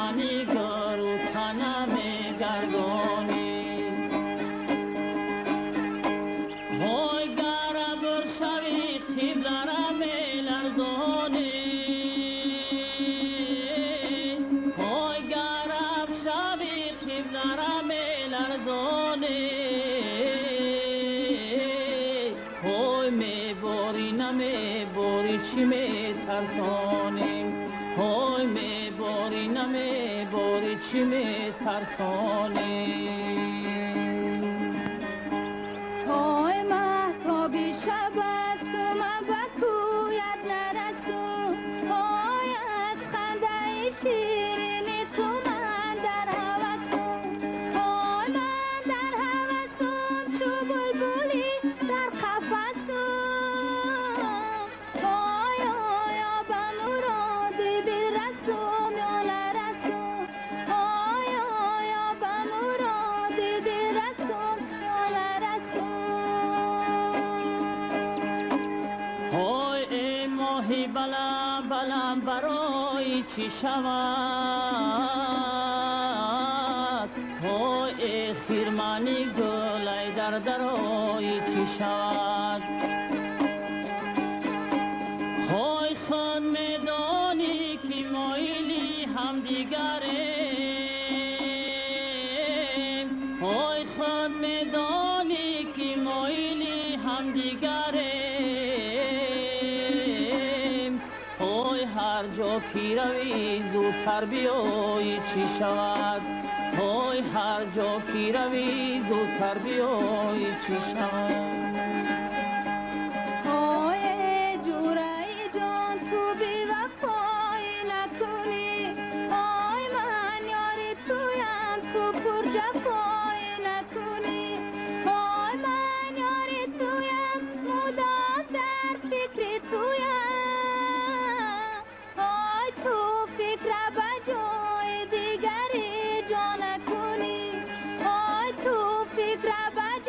خیرمنی گر و تنم گردانی های گرب شوی قبلرم لرزانی های گرب شوی قبلرم لرزانی های میباری نمیباری چی میترسانی های میباری نمیباری چی میترسانی های مهتابی شب است و من به کویت نرسم های از خنده شیرینی تو من در هوسم های من در هوسم چو بلبلی در قفسم های آیا به مراد دل رسم یا نرسم های آیا به مراد دل رسم یا نرسم های ای ماهی بلم بلم برای چی شود های ای خیرمنی گل ای در درای چی شود های خود میدانی که مایلی هم دیگریم های خود میدانی که مایلی هم دیگریم های هر جا که روی زودتر بیایی چی شود های هر جا که روی زودتر بیایی چی شود های جوره جان تو بی وفایی نکنی های من یاری تویم تو پر جفایی نکنی های من یاری تویم مدام در فکر تویم های تو فکر به جای دیگری جا نکنی های تو فکر به